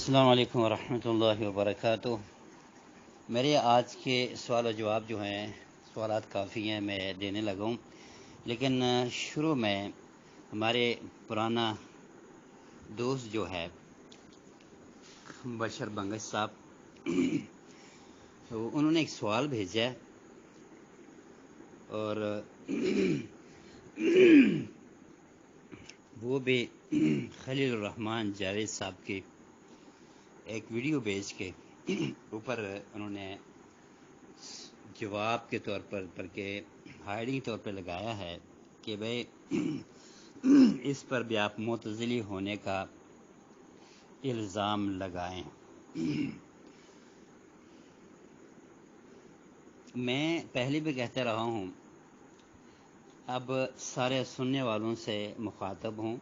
السلام علیکم ورحمۃ اللہ وبرکاتہ۔ میرے آج کے سوال و جواب جو ہیں، سوالات کافی ہیں، میں دینے لگا ہوں، لیکن شروع میں ہمارے پرانا دوست جو ہے بشر بنگش صاحب، تو انہوں نے ایک سوال بھیجا ہے اور وہ بھی خلیل الرحمان جاوید صاحب کی ایک ویڈیو بھیج کے اوپر انہوں نے جواب کے طور پر بلکہ ہائڈنگ طور پہ لگایا ہے کہ بھئی اس پر بھی آپ معتزلی ہونے کا الزام لگائیں۔ میں پہلے بھی کہتے رہا ہوں، اب سارے سننے والوں سے مخاطب ہوں،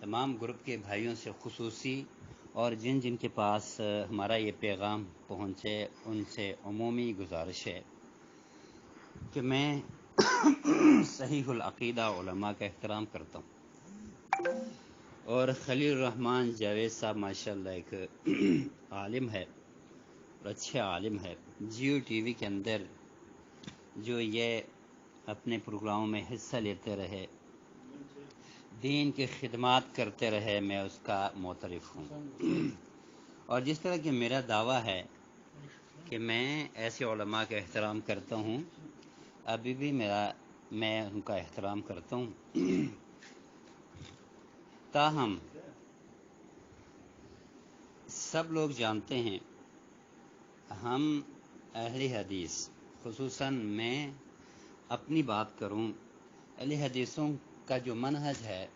تمام گروپ کے بھائیوں سے خصوصی، اور جن جن کے پاس ہمارا یہ پیغام پہنچے ان سے عمومی گزارش ہے کہ میں صحیح العقیدہ علماء کا احترام کرتا ہوں، اور خلیل الرحمان جاوید صاحب ماشاءاللہ ایک عالم ہے اور اچھے عالم ہے۔ جیو ٹی وی کے اندر جو یہ اپنے پروگراموں میں حصہ لیتے رہے، دین کی خدمات کرتے رہے، میں اس کا معترف ہوں، اور جس طرح کہ میرا دعویٰ ہے کہ میں ایسے علماء کا احترام کرتا ہوں، ابھی بھی میں ان کا احترام کرتا ہوں۔ تاہم سب لوگ جانتے ہیں، ہم اہل حدیث، خصوصاً میں اپنی بات کروں، اہل حدیثوں کا جو منہج ہے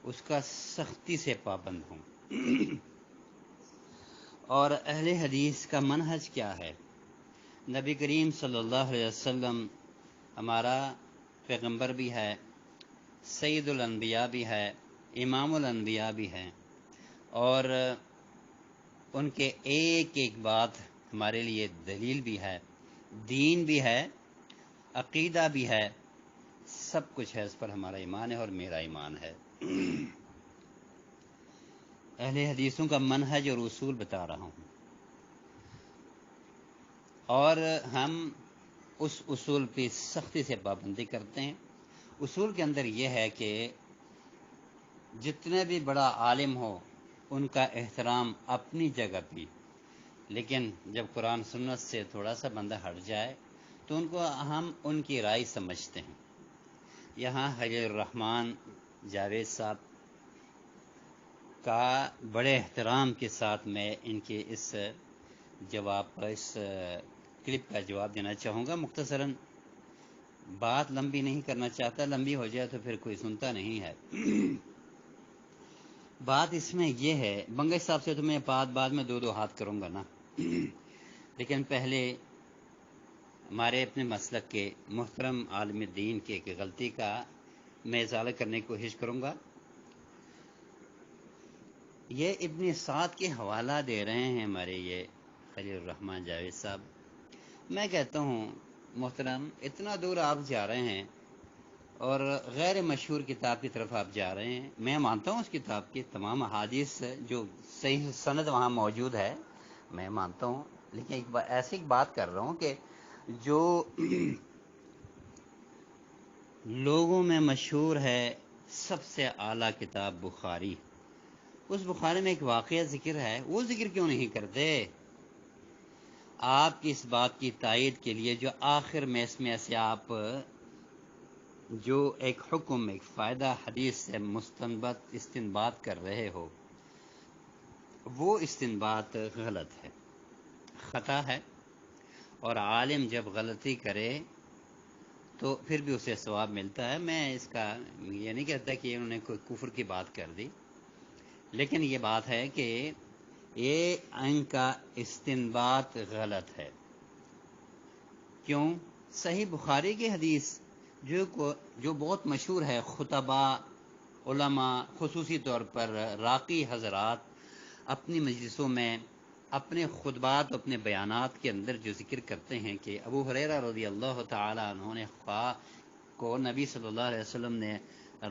اس کا سختی سے پابند ہوں۔ اور اہل حدیث کا منہج کیا ہے؟ نبی کریم صلی اللہ علیہ وسلم ہمارا پیغمبر بھی ہے، سید الانبیاء بھی ہے، امام الانبیاء بھی ہیں، اور ان کے ایک ایک بات ہمارے لیے دلیل بھی ہے، دین بھی ہے، عقیدہ بھی ہے، سب کچھ ہے، اس پر ہمارا ایمان ہے اور میرا ایمان ہے۔ اہل حدیثوں کا منہج اور اصول بتا رہا ہوں، اور ہم اس اصول پہ سختی سے پابندی کرتے ہیں۔ اصول کے اندر یہ ہے کہ جتنے بھی بڑا عالم ہو ان کا احترام اپنی جگہ پہ، لیکن جب قرآن سنت سے تھوڑا سا بندہ ہٹ جائے تو ان کو ہم ان کی رائے سمجھتے ہیں۔ یہاں خلیل الرحمان جاوید صاحب کا بڑے احترام کے ساتھ میں ان کے اس کلپ کا جواب دینا چاہوں گا۔ مختصراً بات لمبی نہیں کرنا چاہتا، لمبی ہو جائے تو پھر کوئی سنتا نہیں ہے۔ بات اس میں یہ ہے، بنگش صاحب سے تو میں بعد میں دو ہاتھ کروں گا نا، لیکن پہلے ہمارے اپنے مسلک کے محترم عالم دین کی ایک غلطی کا میں ازالہ کرنے کی کوشش کروں گا۔ یہ ابن سعد کے حوالہ دے رہے ہیں ہمارے یہ خلیل الرحمان جاوید صاحب۔ میں کہتا ہوں محترم، اتنا دور آپ جا رہے ہیں اور غیر مشہور کتاب کی طرف آپ جا رہے ہیں، میں مانتا ہوں اس کتاب کی تمام احادیث جو صحیح سند وہاں موجود ہے، میں مانتا ہوں، لیکن ایسی ایک بات کر رہا ہوں کہ جو لوگوں میں مشہور ہے سب سے اعلیٰ کتاب بخاری، اس بخاری میں ایک واقعہ ذکر ہے، وہ ذکر کیوں نہیں کرتے؟ آپ کی اس بات کی تائید کے لیے جو آخر میں اس میں سے آپ جو ایک حکم، ایک فائدہ حدیث سے استنباط کر رہے ہو، وہ استنباط غلط ہے، خطا ہے، اور عالم جب غلطی کرے تو پھر بھی اسے ثواب ملتا ہے۔ میں اس کا یہ نہیں کہتا کہ انہوں نے کوئی کفر کی بات کر دی، لیکن یہ بات ہے کہ یہ ان کا استنباط غلط ہے۔ کیوں؟ صحیح بخاری کی حدیث جو بہت مشہور ہے، خطبہ، علماء، خصوصی طور پر راقی حضرات اپنی مجلسوں میں اپنے خطبات، اپنے بیانات کے اندر جو ذکر کرتے ہیں کہ ابو ہریرہ رضی اللہ تعالی عنہ نے کو نبی صلی اللہ علیہ وسلم نے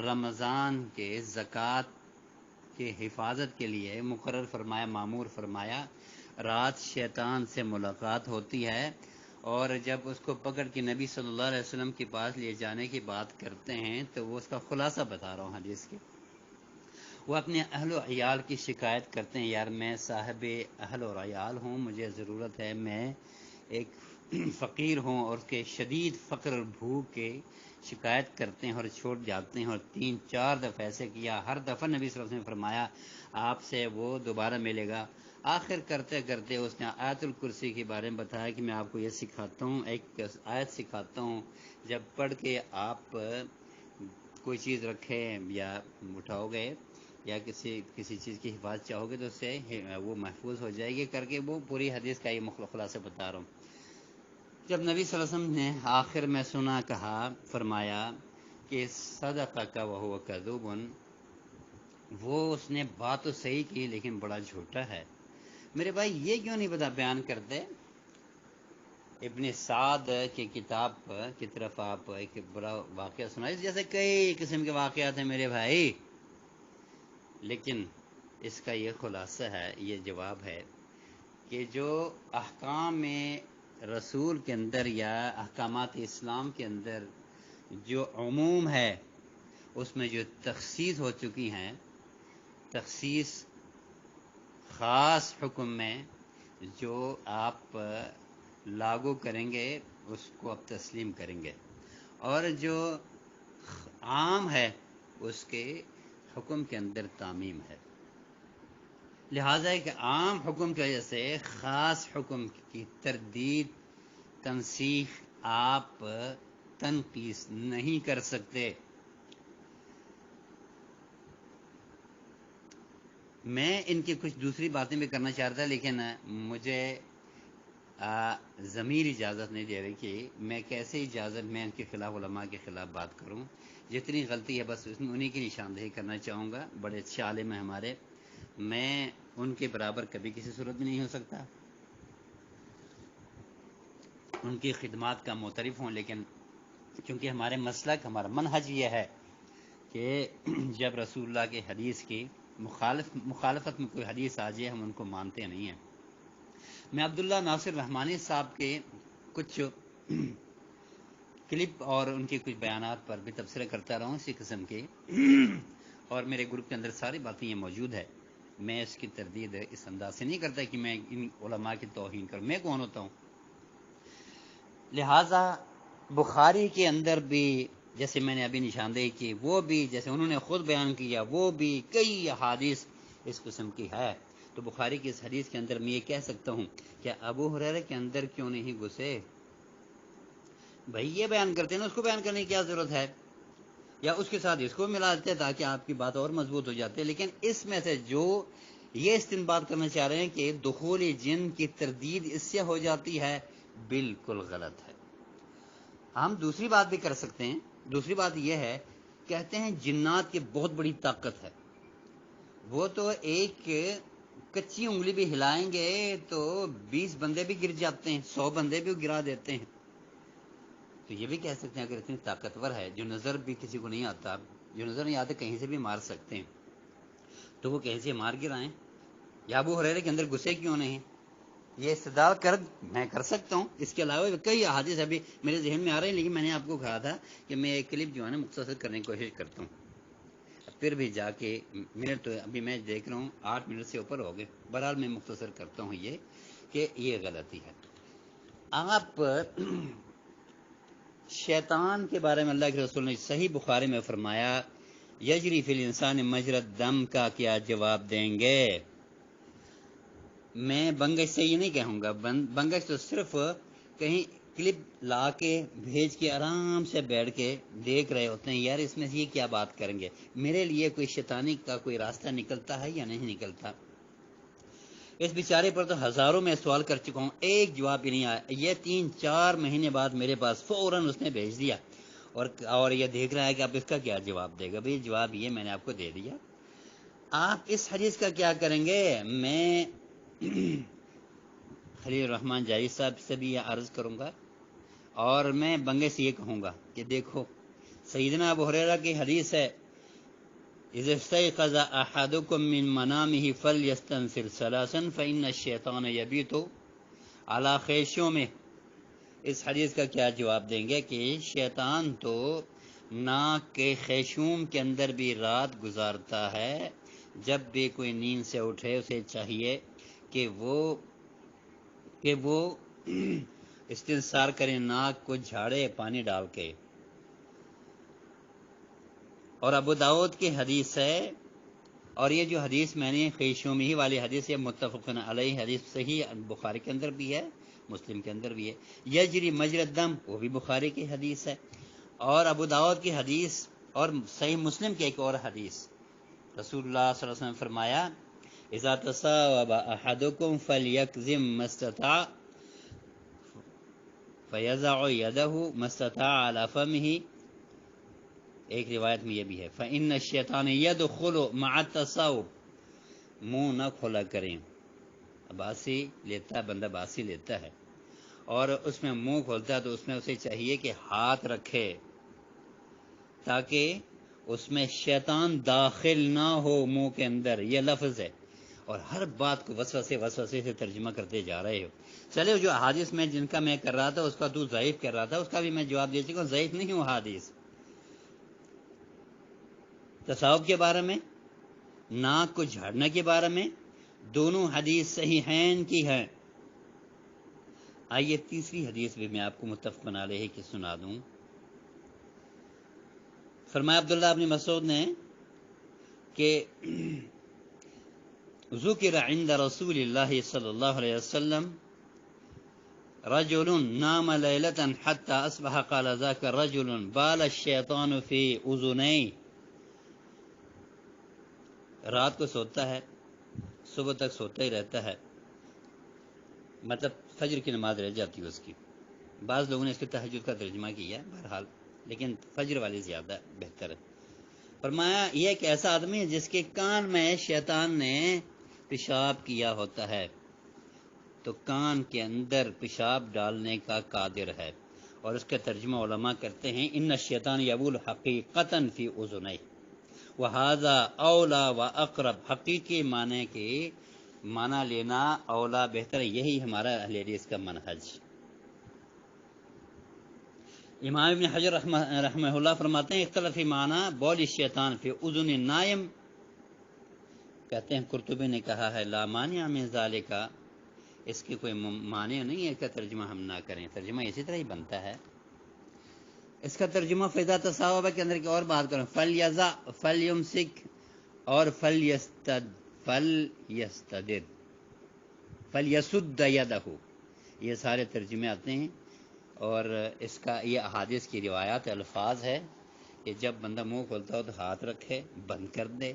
رمضان کے زکوٰۃ کی حفاظت کے لیے مقرر فرمایا، معمور فرمایا، رات شیطان سے ملاقات ہوتی ہے، اور جب اس کو پکڑ کے نبی صلی اللہ علیہ وسلم کے پاس لے جانے کی بات کرتے ہیں تو وہ اس کا خلاصہ بتا رہا ہوں حدیث کے. وہ اپنے اہل و عیال کی شکایت کرتے ہیں، یار میں صاحب اہل و عیال ہوں، مجھے ضرورت ہے، میں ایک فقیر ہوں، اور اس کے شدید فقر اور بھوک کے شکایت کرتے ہیں اور چھوڑ جاتے ہیں. اور 3-4 دفعہ ایسے کیا، ہر دفعہ نبی صلی اللہ علیہ وسلم نے فرمایا آپ سے وہ دوبارہ ملے گا. آخر کرتے کرتے اس نے آیت الکرسی کے بارے میں بتایا کہ میں آپ کو یہ سکھاتا ہوں، ایک آیت سکھاتا ہوں، جب پڑھ کے آپ کوئی چیز رکھے یا اٹھاؤ گے یا کسی چیز کی حفاظت چاہو گے تو اس سے وہ محفوظ ہو جائے گی کر کے. وہ پوری حدیث کا یہ خلاصہ بتا رہا ہوں. جب نبی صلی اللہ علیہ وسلم نے آخر میں سنا، کہا، فرمایا کہ صدقک وہو کذوب، وہ اس نے بات تو صحیح کی لیکن بڑا جھوٹا ہے. میرے بھائی یہ کیوں نہیں بیان کرتے؟ ابن سعد کی کتاب کی طرف آپ ایک بڑا واقعہ سنائے، جیسے کئی قسم کے واقعات ہیں میرے بھائی، لیکن اس کا یہ خلاصہ ہے، یہ جواب ہے کہ جو احکام رسول کے اندر یا احکامات اسلام کے اندر جو عموم ہے، اس میں جو تخصیص ہو چکی ہیں، تخصیص خاص حکم میں جو آپ لاگو کریں گے اس کو آپ تسلیم کریں گے، اور جو عام ہے اس کے حکم کے اندر تعمیم ہے. لہذا کہ عام حکم کی وجہ سے خاص حکم کی تردید، تنسیخ آپ تنقیس نہیں کر سکتے. میں ان کی کچھ دوسری باتیں بھی کرنا چاہتا لیکن مجھے ضمیر اجازت نہیں دے رہی کہ میں کیسے میں ان کے خلاف، علماء کے خلاف بات کروں. جتنی غلطی ہے بس انہی کی نشاندہی کرنا چاہوں گا. بڑے اچھے عالم ہیں ہمارے، میں ان کے برابر کبھی کسی صورت میں نہیں ہو سکتا، ان کی خدمات کا معترف ہوں، لیکن چونکہ ہمارے مسلک، ہمارا منہج یہ ہے کہ جب رسول اللہ کے حدیث کی مخالفت میں کوئی حدیث آ جائے ہم ان کو مانتے نہیں ہیں. میں عبداللہ ناصر رحمانی صاحب کے کچھ کلپ اور ان کے کچھ بیانات پر بھی تبصرہ کرتا رہا ہوں اسی قسم کے، اور میرے گروپ کے اندر ساری باتیں یہ موجود ہے. میں اس کی تردید اس انداز سے نہیں کرتا کہ میں ان علماء کی توہین کروں. میں کون ہوتا ہوں؟ لہٰذا بخاری کے اندر بھی جیسے میں نے ابھی نشاندہی کی، وہ بھی جیسے انہوں نے خود بیان کیا، وہ بھی کئی احادیث اس قسم کی ہے. تو بخاری کی اس حدیث کے اندر میں یہ کہہ سکتا ہوں کہ ابو ہریرہ کے اندر کیوں نہیں گھسے؟ بھائی یہ بیان کرتے ہیں نا، اس کو بیان کرنے کی کیا ضرورت ہے؟ یا اس کے ساتھ اس کو ملا دیتے تاکہ آپ کی بات اور مضبوط ہو جاتے. لیکن اس میں سے جو یہ استنباط کرنا چاہ رہے ہیں کہ دخول جن کی تردید اس سے ہو جاتی ہے، بالکل غلط ہے. ہم دوسری بات بھی کر سکتے ہیں. دوسری بات یہ ہے، کہتے ہیں جنات کی بہت بڑی طاقت ہے، وہ تو ایک کچی انگلی بھی ہلائیں گے تو 20 بندے بھی گر جاتے ہیں، 100 بندے بھی گرا دیتے ہیں. تو یہ بھی کہہ سکتے ہیں اگر اتنی طاقتور ہے، جو نظر بھی کسی کو نہیں آتا، جو نظر نہیں آتے کہیں سے بھی مار سکتے ہیں، تو وہ کہیں سے مار گرائیں. یا ابو ہریرہ کے اندر گھسے کیوں نہیں؟ یہ استدلال میں کر سکتا ہوں. اس کے علاوہ کئی احادیث ابھی میرے ذہن میں آ رہے ہیں، لیکن میں نے آپ کو کہا تھا کہ میں ایک کلپ جو ہے نا مختصر کرنے کی کوشش کرتا ہوں. پھر بھی جا کے منٹ تو ابھی میں دیکھ رہا ہوں 8 منٹ سے اوپر ہو گئے. بہرحال میں مختصر کرتا ہوں یہ کہ یہ غلطی ہے. آپ شیطان کے بارے میں اللہ کے رسول نے صحیح بخاری میں فرمایا یجری فی الانسان مجرد دم کا کیا جواب دیں گے؟ میں بنگش سے یہ نہیں کہوں گا. بنگش تو صرف کہیں کلپ لا کے بھیج کے آرام سے بیٹھ کے دیکھ رہے ہوتے ہیں، یار اس میں سے یہ کیا بات کریں گے. میرے لیے کوئی شیطانی کا کوئی راستہ نکلتا ہے یا نہیں نکلتا؟ اس بیچارے پر تو ہزاروں میں سوال کر چکا ہوں، ایک جواب بھی نہیں آیا. یہ 3-4 مہینے بعد میرے پاس فوراً اس نے بھیج دیا، اور یہ دیکھ رہا ہے کہ اب اس کا کیا جواب دے گا. بھئی جواب یہ میں نے آپ کو دے دیا. آپ اس حدیث کا کیا کریں گے؟ میں خلیل الرحمن جاوید صاحب سے بھی یہ عرض کروں گا، اور میں بنگے سے یہ کہوں گا کہ دیکھو سیدنا ابو ہریرہ کی حدیث ہے اذا استيقظ احدكم من منامه فليستنثر ثلاثا فان الشيطان يبيت على خيشومه. اس حدیث کا کیا جواب دیں گے کہ شیطان تو ناک کے خیشوم کے اندر بھی رات گزارتا ہے. جب بھی کوئی نیند سے اٹھے اسے چاہیے کہ وہ استنثار کرے، ناک کو جھاڑے پانی ڈال کے. اور ابو داؤد کی حدیث ہے، اور یہ جو حدیث میں نے خیشومی والی حدیث، یہ متفقن علیہ حدیث صحیح بخاری کے اندر بھی ہے، مسلم کے اندر بھی ہے. یجری مجری الدم، وہ بھی بخاری کی حدیث ہے، اور ابو داؤد کی حدیث اور صحیح مسلم کی ایک اور حدیث. رسول اللہ صلی اللہ علیہ وسلم نے فرمایا اذا تصاوب احدکم فلیکظم ما استطاع فیضع یدہ ما استطاع علی فمہ. ایک روایت میں یہ بھی ہے فإن الشیطان یدخل مع التصاوب، منہ نہ کھولا کریں. باسی لیتا ہے بندہ، باسی لیتا ہے اور اس میں منہ کھولتا ہے تو اس میں اسے چاہیے کہ ہاتھ رکھے تاکہ اس میں شیطان داخل نہ ہو منہ کے اندر. یہ لفظ ہے، اور ہر بات کو وسوسے سے ترجمہ کرتے جا رہے ہو. چلے جو حدیث میں جن کا میں کر رہا تھا اس کا تو ضعیف کر رہا تھا، اس کا بھی میں جواب دے چکا ہوں، ضعیف نہیں ہوں. حدیث تصاوب کے بارے میں، ناک کو جھاڑنے کے بارے میں، دونوں حدیث صحیحین کی ہیں. آئیے تیسری حدیث بھی میں آپ کو متفقن علیہ کی سنا دوں. فرمایا عبداللہ ابن مسعود نے کہ ذکر عند رسول اللہ صلی اللہ علیہ وسلم رجل نام لیلة حتى اصبح قال ذاك رجل بال الشیطان فی اذنیہ. رات کو سوتا ہے، صبح تک سوتا ہی رہتا ہے، مطلب فجر کی نماز رہ جاتی ہے اس کی. بعض لوگوں نے اس کے تہجد کا ترجمہ کیا بہرحال، لیکن فجر والی زیادہ بہتر ہے. فرمایا یہ ایک ایسا آدمی ہے جس کے کان میں شیطان نے پیشاب کیا ہوتا ہے، تو کان کے اندر پیشاب ڈالنے کا قادر ہے. اور اس کا ترجمہ علماء کرتے ہیں ان الشیطان یبول حقیقتا فی اذنیہ وہذا اولا و اقرب. حقیقی معنی کے معنی لینا اولا بہتر ہے، یہی ہمارا اہل حدیث کا منہج. امام ابن حجر رحمہ اللہ فرماتے ہیں اختلافی معنی بول الشیطان فی اذن النائم. کہتے ہیں قرطبی نے کہا ہے لا مانع من ذالک، اس کی کوئی معنی نہیں ہے کہ ترجمہ ہم نہ کریں، ترجمہ اسی طرح ہی بنتا ہے. اس کا ترجمہ فیضا تصاوب کے اندر کی اور بات کریں فلیضع فلیمسک اور فلیستدر فلیسد یدہ، یہ سارے ترجمے آتے ہیں. اور اس کا یہ احادیث کی روایات الفاظ ہے کہ جب بندہ منہ کھولتا ہو تو ہاتھ رکھے، بند کر دے.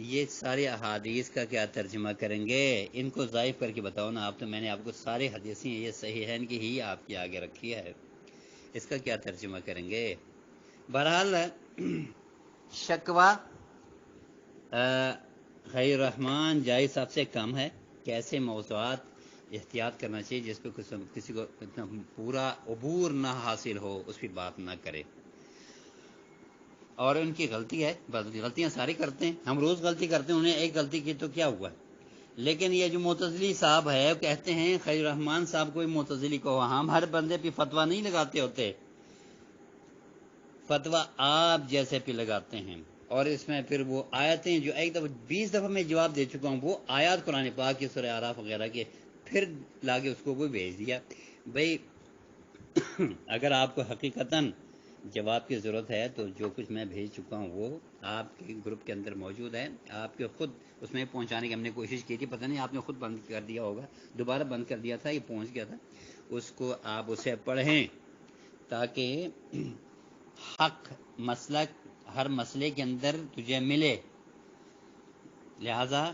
یہ سارے احادیث کا کیا ترجمہ کریں گے؟ ان کو ضعیف کر کے بتاؤ نا آپ. تو میں نے آپ کو سارے حدیثیں یہ صحیحین کی ہی آپ کے آگے رکھی ہے، اس کا کیا ترجمہ کریں گے؟ بہرحال شکوہ خیر رحمان جائز صاحب سے کم ہے کہ ایسے موضوعات احتیاط کرنا چاہیے جس پہ کسی کو اتنا پورا عبور نہ حاصل ہو، اس پہ بات نہ کرے. اور ان کی غلطی ہے، غلطیاں ساری کرتے ہیں، ہم روز غلطی کرتے ہیں، انہیں ایک غلطی کی تو کیا ہوا. لیکن یہ جو معتزلی صاحب ہے کہتے ہیں خیر رحمان صاحب کوئی معتزلی کو، ہم ہر بندے پہ فتویٰ نہیں لگاتے ہوتے، فتویٰ آپ جیسے پہ لگاتے ہیں. اور اس میں پھر وہ آیتیں جو ایک دفعہ 20 دفعہ میں جواب دے چکا ہوں، وہ آیات قرآن پاک کی سورہ اعراف وغیرہ کے پھر لاگے اس کو کوئی بھیج دیا. بھئی اگر آپ کو حقیقتاً جواب کی ضرورت ہے تو جو کچھ میں بھیج چکا ہوں وہ آپ کے گروپ کے اندر موجود ہے، آپ کے خود اس میں پہنچانے کی ہم نے کوشش کی تھی، پتہ نہیں آپ نے خود بند کر دیا ہوگا، دوبارہ بند کر دیا تھا، یہ پہنچ گیا تھا. اس کو آپ اسے پڑھیں تاکہ حق مسلک ہر مسئلے کے اندر تجھے ملے. لہذا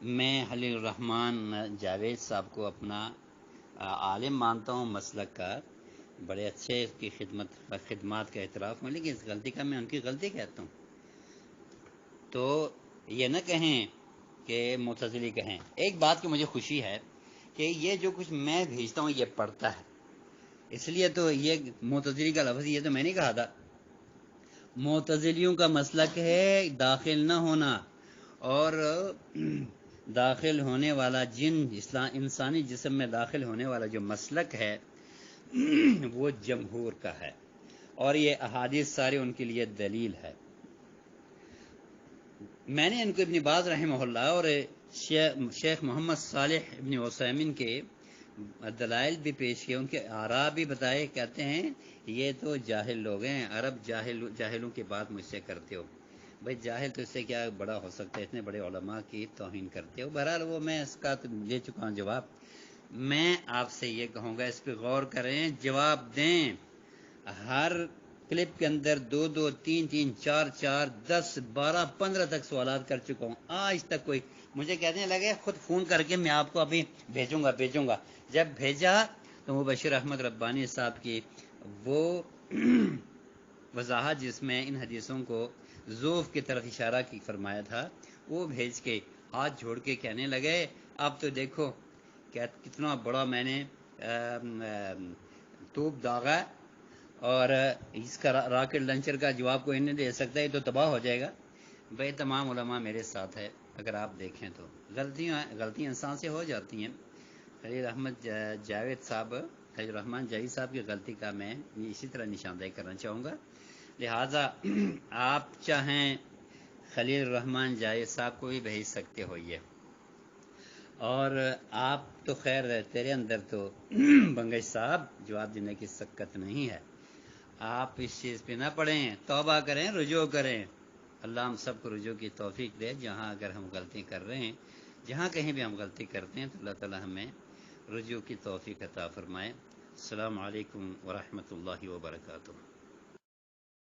میں خلیل الرحمن جاوید صاحب کو اپنا عالم مانتا ہوں مسلک کا، بڑے اچھے اس کی خدمات کا اعتراف ہوں، لیکن اس غلطی کا میں ان کی غلطی کہتا ہوں. تو یہ نہ کہیں کہ معتزلی کہیں. ایک بات کی مجھے خوشی ہے کہ یہ جو کچھ میں بھیجتا ہوں یہ پڑھتا ہے، اس لیے تو یہ معتزلی کا لفظ یہ تو میں نہیں کہا تھا. معتزلیوں کا مسلک ہے داخل نہ ہونا، اور داخل ہونے والا جن انسانی جسم میں داخل ہونے والا جو مسلک ہے وہ جمہور کا ہے، اور یہ احادیث سارے ان کے لیے دلیل ہے۔ میں نے ان کو ابن باز رحمہ اللہ اور شیخ محمد صالح ابن عثیمین کے دلائل بھی پیش کیے، ان کے آراء بھی بتائے۔ کہتے ہیں یہ تو جاہل لوگ ہیں، عرب جاہلوں کی بات مجھ سے کرتے ہو۔ بھائی جاہل تو اس سے کیا بڑا ہو سکتا ہے، اتنے بڑے علماء کی توہین کرتے ہو۔ بہرحال وہ میں اس کا تو دے چکا ہوں جواب۔ میں آپ سے یہ کہوں گا اس پہ غور کریں، جواب دیں۔ ہر کلپ کے اندر 2 3 3 4 4 10 12 15 تک سوالات کر چکا ہوں، آج تک کوئی مجھے کہنے لگے خود فون کر کے میں آپ کو ابھی بھیجوں گا۔ جب بھیجا تو وہ بشیر احمد ربانی صاحب کی وہ وضاحت جس میں ان حدیثوں کو ضعف کی طرف اشارہ کی فرمایا تھا، وہ بھیج کے ہاتھ جوڑ کے کہنے لگے اب تو دیکھو کتنا بڑا میں نے توپ داغا، اور اس کا راکٹ لانچر کا جواب کوئی نہیں دے سکتا، یہ تو تباہ ہو جائے گا۔ بھائی تمام علماء میرے ساتھ ہے، اگر آپ دیکھیں تو غلطیاں انسان سے ہو جاتی ہیں۔ خلیل احمد جاوید صاحب، خلیل الرحمن جاوید صاحب کی غلطی کا میں اسی طرح نشاندہی کرنا چاہوں گا، لہٰذا آپ چاہیں خلیل الرحمن جاوید صاحب کو بھی بھیج سکتے ہو یہ، اور آپ تو خیر تیرے اندر تو بنگش صاحب جواب دینے کی سکت نہیں ہے، آپ اس چیز پہ نہ پڑیں، توبہ کریں، رجوع کریں۔ اللہ ہم سب کو رجوع کی توفیق دے، جہاں اگر ہم غلطی کر رہے ہیں، جہاں کہیں بھی ہم غلطی کرتے ہیں تو اللہ تعالی ہمیں رجوع کی توفیق عطا فرمائے۔ السلام علیکم ورحمۃ اللہ وبرکاتہ۔